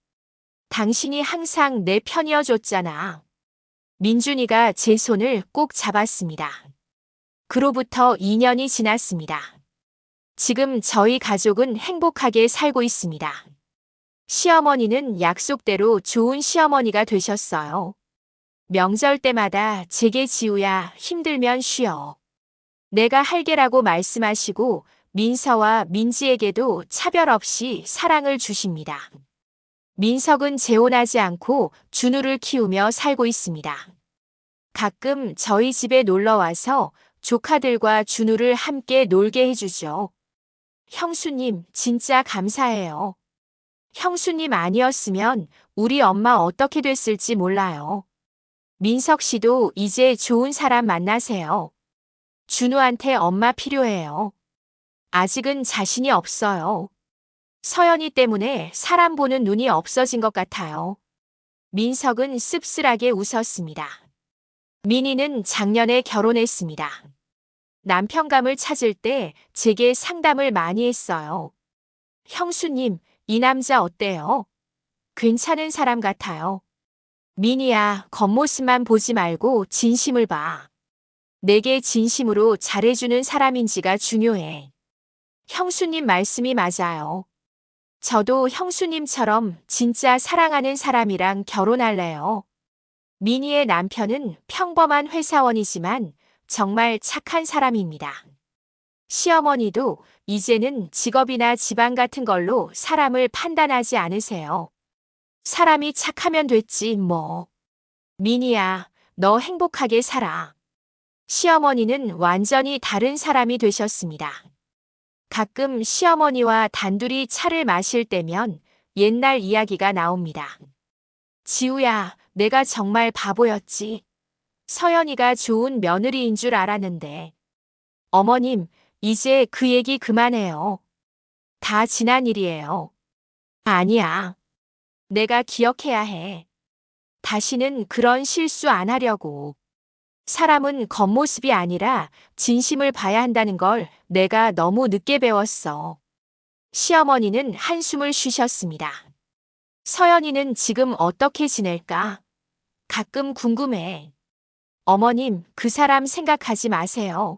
당신이 항상 내 편이어 줬잖아. 민준이가 제 손을 꼭 잡았습니다. 그로부터 2년이 지났습니다. 지금 저희 가족은 행복하게 살고 있습니다. 시어머니는 약속대로 좋은 시어머니가 되셨어요. 명절 때마다 제게 지우야, 힘들면 쉬어. 내가 할게라고 말씀하시고 민서와 민지에게도 차별 없이 사랑을 주십니다. 민석은 재혼하지 않고 준우를 키우며 살고 있습니다. 가끔 저희 집에 놀러와서 조카들과 준우를 함께 놀게 해주죠. 형수님, 진짜 감사해요. 형수님 아니었으면 우리 엄마 어떻게 됐을지 몰라요. 민석 씨도 이제 좋은 사람 만나세요. 준우한테 엄마 필요해요. 아직은 자신이 없어요. 서연이 때문에 사람 보는 눈이 없어진 것 같아요. 민석은 씁쓸하게 웃었습니다. 민희는 작년에 결혼했습니다. 남편감을 찾을 때 제게 상담을 많이 했어요. 형수님, 이 남자 어때요? 괜찮은 사람 같아요. 민희야, 겉모습만 보지 말고 진심을 봐. 내게 진심으로 잘해주는 사람인지가 중요해. 형수님 말씀이 맞아요. 저도 형수님처럼 진짜 사랑하는 사람이랑 결혼할래요. 미니의 남편은 평범한 회사원이지만 정말 착한 사람입니다. 시어머니도 이제는 직업이나 집안 같은 걸로 사람을 판단하지 않으세요. 사람이 착하면 됐지 뭐. 미니야, 너 행복하게 살아. 시어머니는 완전히 다른 사람이 되셨습니다. 가끔 시어머니와 단둘이 차를 마실 때면 옛날 이야기가 나옵니다. 지우야, 내가 정말 바보였지. 서연이가 좋은 며느리인 줄 알았는데. 어머님, 이제 그 얘기 그만해요. 다 지난 일이에요. 아니야. 내가 기억해야 해. 다시는 그런 실수 안 하려고. 사람은 겉모습이 아니라 진심을 봐야 한다는 걸 내가 너무 늦게 배웠어. 시어머니는 한숨을 쉬셨습니다. 서연이는 지금 어떻게 지낼까? 가끔 궁금해. 어머님, 그 사람 생각하지 마세요.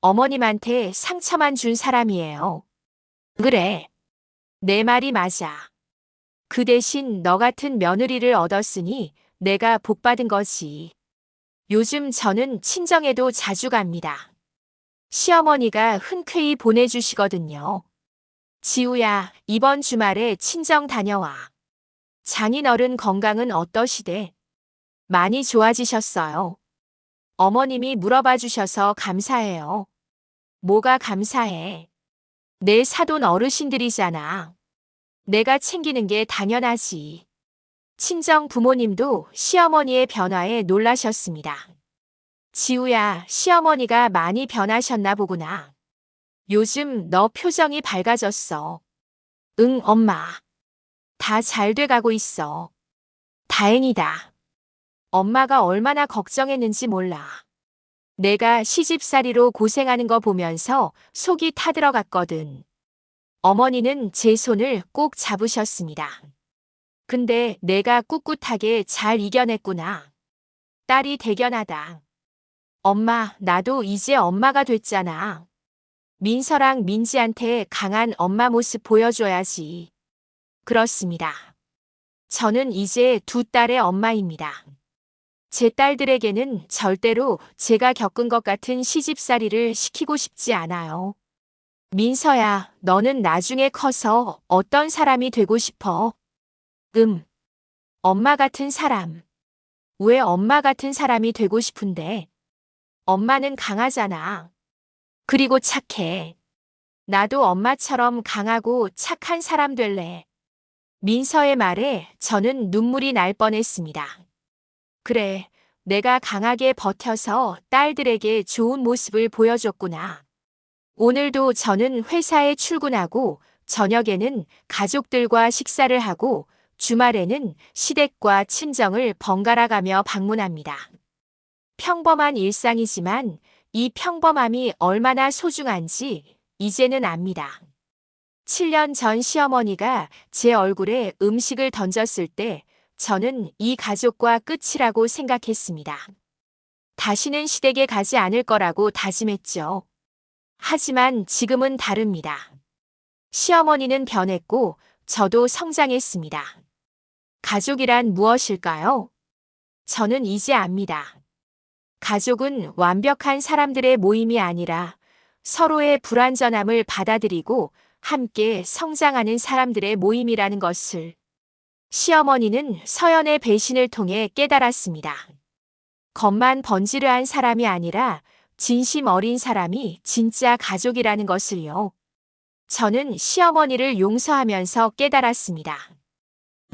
어머님한테 상처만 준 사람이에요. 그래. 내 말이 맞아. 그 대신 너 같은 며느리를 얻었으니 내가 복받은 거지. 요즘 저는 친정에도 자주 갑니다. 시어머니가 흔쾌히 보내주시거든요. 지우야, 이번 주말에 친정 다녀와. 장인어른 건강은 어떠시대? 많이 좋아지셨어요. 어머님이 물어봐 주셔서 감사해요. 뭐가 감사해? 내 사돈 어르신들이잖아. 내가 챙기는 게 당연하지. 친정 부모님도 시어머니의 변화에 놀라셨습니다. 지우야, 시어머니가 많이 변하셨나 보구나. 요즘 너 표정이 밝아졌어. 응, 엄마. 다 잘 돼가고 있어. 다행이다. 엄마가 얼마나 걱정했는지 몰라. 내가 시집살이로 고생하는 거 보면서 속이 타들어갔거든. 어머니는 제 손을 꼭 잡으셨습니다. 근데 내가 꿋꿋하게 잘 이겨냈구나. 딸이 대견하다. 엄마, 나도 이제 엄마가 됐잖아. 민서랑 민지한테 강한 엄마 모습 보여줘야지. 그렇습니다. 저는 이제 두 딸의 엄마입니다. 제 딸들에게는 절대로 제가 겪은 것 같은 시집살이를 시키고 싶지 않아요. 민서야, 너는 나중에 커서 어떤 사람이 되고 싶어? 엄마 같은 사람. 왜 엄마 같은 사람이 되고 싶은데? 엄마는 강하잖아. 그리고 착해. 나도 엄마처럼 강하고 착한 사람 될래. 민서의 말에 저는 눈물이 날 뻔했습니다. 그래, 내가 강하게 버텨서 딸들에게 좋은 모습을 보여줬구나. 오늘도 저는 회사에 출근하고 저녁에는 가족들과 식사를 하고 주말에는 시댁과 친정을 번갈아 가며 방문합니다. 평범한 일상이지만 이 평범함이 얼마나 소중한지 이제는 압니다. 7년 전 시어머니가 제 얼굴에 음식을 던졌을 때 저는 이 가족과 끝이라고 생각했습니다. 다시는 시댁에 가지 않을 거라고 다짐했죠. 하지만 지금은 다릅니다. 시어머니는 변했고 저도 성장했습니다. 가족이란 무엇일까요? 저는 이제 압니다. 가족은 완벽한 사람들의 모임이 아니라 서로의 불완전함을 받아들이고 함께 성장하는 사람들의 모임이라는 것을. 시어머니는 서연의 배신을 통해 깨달았습니다. 겉만 번지르한 사람이 아니라 진심 어린 사람이 진짜 가족이라는 것을요. 저는 시어머니를 용서하면서 깨달았습니다.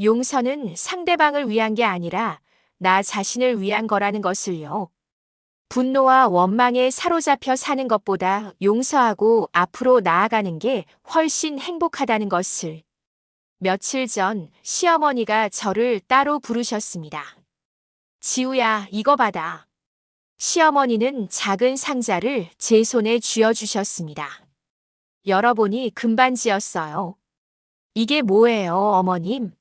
용서는 상대방을 위한 게 아니라 나 자신을 위한 거라는 것을요. 분노와 원망에 사로잡혀 사는 것보다 용서하고 앞으로 나아가는 게 훨씬 행복하다는 것을. 며칠 전 시어머니가 저를 따로 부르셨습니다. 지우야, 이거 받아. 시어머니는 작은 상자를 제 손에 쥐어주셨습니다. 열어보니 금반지였어요. 이게 뭐예요, 어머님?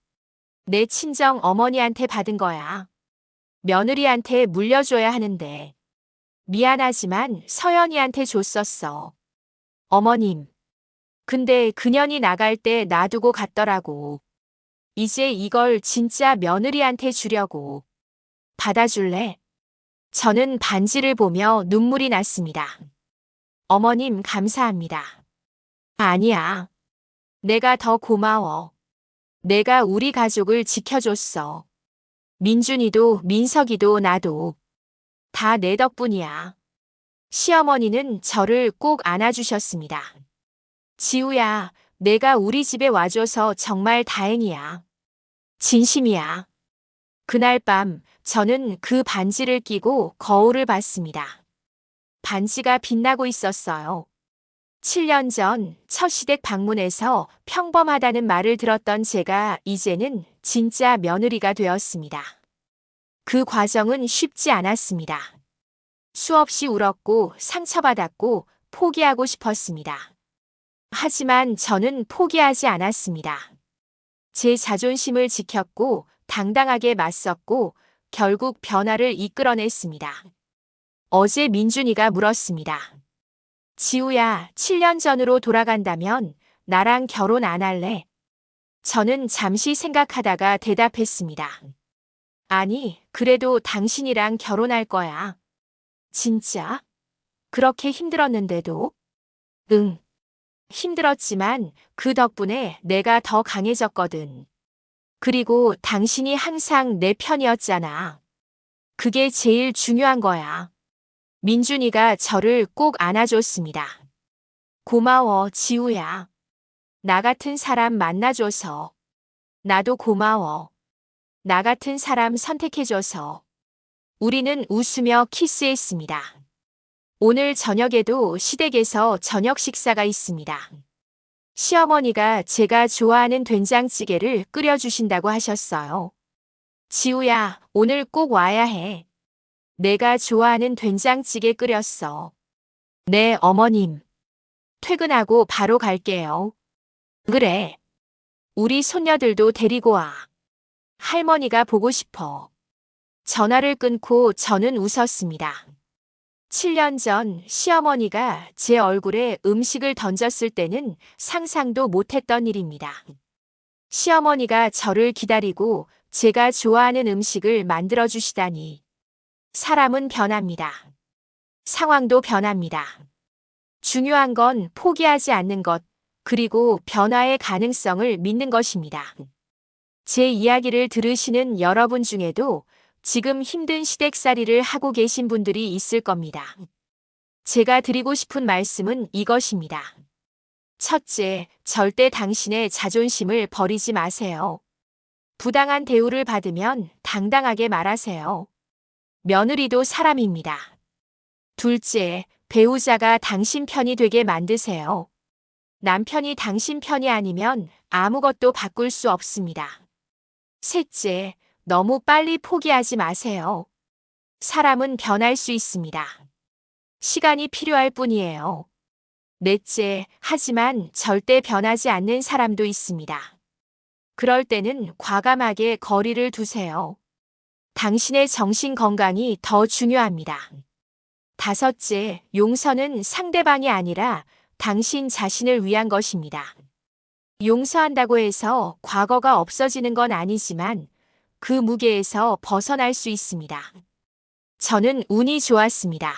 내 친정 어머니한테 받은 거야. 며느리한테 물려줘야 하는데. 미안하지만 서연이한테 줬었어. 어머님. 근데 그년이 나갈 때 놔두고 갔더라고. 이제 이걸 진짜 며느리한테 주려고. 받아줄래? 저는 반지를 보며 눈물이 났습니다. 어머님 감사합니다. 아니야. 내가 더 고마워. 내가 우리 가족을 지켜줬어. 민준이도 민석이도 나도. 다 내 덕분이야. 시어머니는 저를 꼭 안아주셨습니다. 지우야, 내가 우리 집에 와줘서 정말 다행이야. 진심이야. 그날 밤 저는 그 반지를 끼고 거울을 봤습니다. 반지가 빛나고 있었어요. 7년 전 첫 시댁 방문에서 평범하다는 말을 들었던 제가 이제는 진짜 며느리가 되었습니다. 그 과정은 쉽지 않았습니다. 수없이 울었고 상처받았고 포기하고 싶었습니다. 하지만 저는 포기하지 않았습니다. 제 자존심을 지켰고 당당하게 맞섰고 결국 변화를 이끌어냈습니다. 어제 민준이가 물었습니다. 지우야, 7년 전으로 돌아간다면 나랑 결혼 안 할래? 저는 잠시 생각하다가 대답했습니다. 아니, 그래도 당신이랑 결혼할 거야. 진짜? 그렇게 힘들었는데도? 응. 힘들었지만 그 덕분에 내가 더 강해졌거든. 그리고 당신이 항상 내 편이었잖아. 그게 제일 중요한 거야. 민준이가 저를 꼭 안아줬습니다. 고마워, 지우야. 나 같은 사람 만나줘서. 나도 고마워. 나 같은 사람 선택해줘서. 우리는 웃으며 키스했습니다. 오늘 저녁에도 시댁에서 저녁 식사가 있습니다. 시어머니가 제가 좋아하는 된장찌개를 끓여주신다고 하셨어요. 지우야, 오늘 꼭 와야 해. 내가 좋아하는 된장찌개 끓였어. 네, 어머님. 퇴근하고 바로 갈게요. 그래. 우리 손녀들도 데리고 와. 할머니가 보고 싶어. 전화를 끊고 저는 웃었습니다. 7년 전 시어머니가 제 얼굴에 음식을 던졌을 때는 상상도 못했던 일입니다. 시어머니가 저를 기다리고 제가 좋아하는 음식을 만들어 주시다니. 사람은 변합니다. 상황도 변합니다. 중요한 건 포기하지 않는 것, 그리고 변화의 가능성을 믿는 것입니다. 제 이야기를 들으시는 여러분 중에도 지금 힘든 시댁살이를 하고 계신 분들이 있을 겁니다. 제가 드리고 싶은 말씀은 이것입니다. 첫째, 절대 당신의 자존심을 버리지 마세요. 부당한 대우를 받으면 당당하게 말하세요. 며느리도 사람입니다. 둘째, 배우자가 당신 편이 되게 만드세요. 남편이 당신 편이 아니면 아무것도 바꿀 수 없습니다. 셋째, 너무 빨리 포기하지 마세요. 사람은 변할 수 있습니다. 시간이 필요할 뿐이에요. 넷째, 하지만 절대 변하지 않는 사람도 있습니다. 그럴 때는 과감하게 거리를 두세요. 당신의 정신 건강이 더 중요합니다. 다섯째, 용서는 상대방이 아니라 당신 자신을 위한 것입니다. 용서한다고 해서 과거가 없어지는 건 아니지만 그 무게에서 벗어날 수 있습니다. 저는 운이 좋았습니다.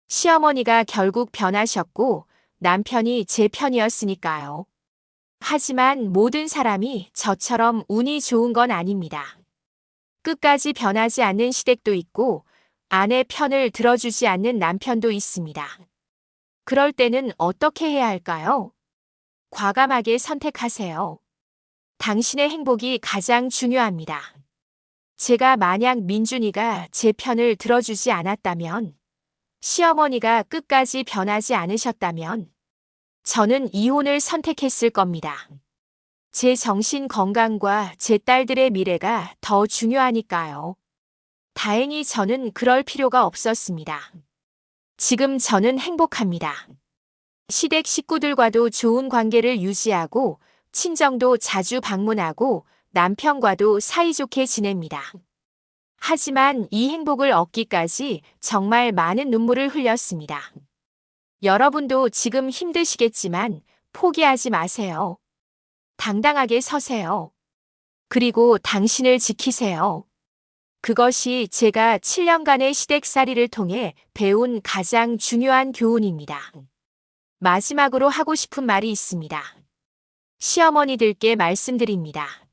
시어머니가 결국 변하셨고 남편이 제 편이었으니까요. 하지만 모든 사람이 저처럼 운이 좋은 건 아닙니다. 끝까지 변하지 않는 시댁도 있고 아내 편을 들어주지 않는 남편도 있습니다. 그럴 때는 어떻게 해야 할까요? 과감하게 선택하세요. 당신의 행복이 가장 중요합니다. 제가 만약 민준이가 제 편을 들어주지 않았다면, 시어머니가 끝까지 변하지 않으셨다면, 저는 이혼을 선택했을 겁니다. 제 정신 건강과 제 딸들의 미래가 더 중요하니까요. 다행히 저는 그럴 필요가 없었습니다. 지금 저는 행복합니다. 시댁 식구들과도 좋은 관계를 유지하고 친정도 자주 방문하고 남편과도 사이좋게 지냅니다. 하지만 이 행복을 얻기까지 정말 많은 눈물을 흘렸습니다. 여러분도 지금 힘드시겠지만 포기하지 마세요. 당당하게 서세요. 그리고 당신을 지키세요. 그것이 제가 7년간의 시댁살이를 통해 배운 가장 중요한 교훈입니다. 마지막으로 하고 싶은 말이 있습니다. 시어머니들께 말씀드립니다.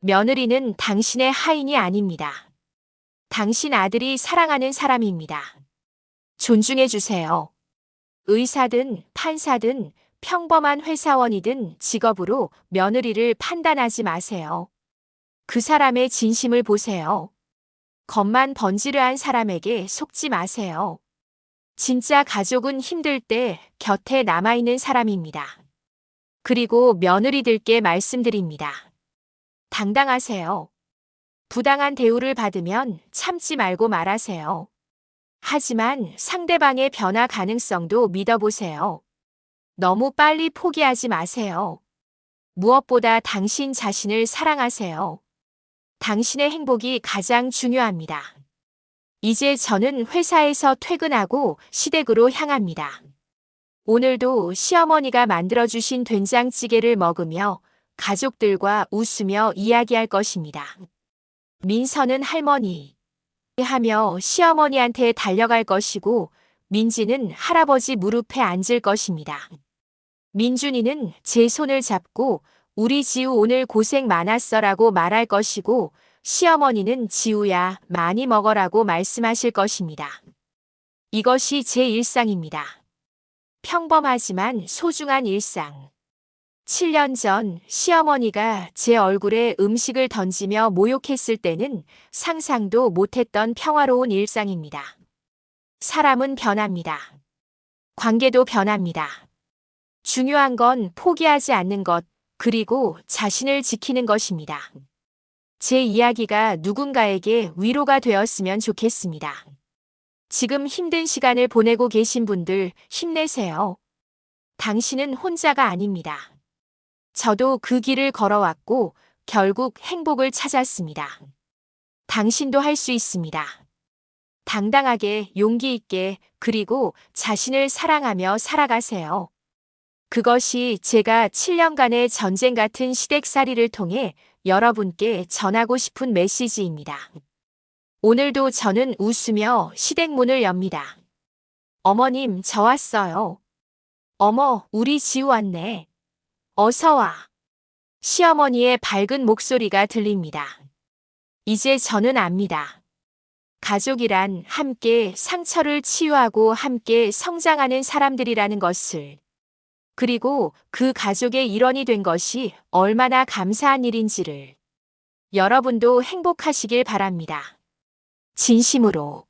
며느리는 당신의 하인이 아닙니다. 당신 아들이 사랑하는 사람입니다. 존중해 주세요. 의사든 판사든 평범한 회사원이든 직업으로 며느리를 판단하지 마세요. 그 사람의 진심을 보세요. 겉만 번지르한 사람에게 속지 마세요. 진짜 가족은 힘들 때 곁에 남아있는 사람입니다. 그리고 며느리들께 말씀드립니다. 당당하세요. 부당한 대우를 받으면 참지 말고 말하세요. 하지만 상대방의 변화 가능성도 믿어보세요. 너무 빨리 포기하지 마세요. 무엇보다 당신 자신을 사랑하세요. 당신의 행복이 가장 중요합니다. 이제 저는 회사에서 퇴근하고 시댁으로 향합니다. 오늘도 시어머니가 만들어주신 된장찌개를 먹으며 가족들과 웃으며 이야기할 것입니다. 민서는 할머니 하며 시어머니한테 달려갈 것이고 민지는 할아버지 무릎에 앉을 것입니다. 민준이는 제 손을 잡고 우리 지우 오늘 고생 많았어라고 말할 것이고 시어머니는 지우야 많이 먹어라고 말씀하실 것입니다. 이것이 제 일상입니다. 평범하지만 소중한 일상. 7년 전 시어머니가 제 얼굴에 음식을 던지며 모욕했을 때는 상상도 못했던 평화로운 일상입니다. 사람은 변합니다. 관계도 변합니다. 중요한 건 포기하지 않는 것, 그리고 자신을 지키는 것입니다. 제 이야기가 누군가에게 위로가 되었으면 좋겠습니다. 지금 힘든 시간을 보내고 계신 분들 힘내세요. 당신은 혼자가 아닙니다. 저도 그 길을 걸어왔고 결국 행복을 찾았습니다. 당신도 할 수 있습니다. 당당하게 용기 있게 그리고 자신을 사랑하며 살아가세요. 그것이 제가 7년간의 전쟁 같은 시댁살이를 통해 여러분께 전하고 싶은 메시지입니다. 오늘도 저는 웃으며 시댁 문을 엽니다. 어머님, 저 왔어요. 어머, 우리 지우 왔네. 어서 와. 시어머니의 밝은 목소리가 들립니다. 이제 저는 압니다. 가족이란 함께 상처를 치유하고 함께 성장하는 사람들이라는 것을. 그리고 그 가족의 일원이 된 것이 얼마나 감사한 일인지를. 여러분도 행복하시길 바랍니다. 진심으로.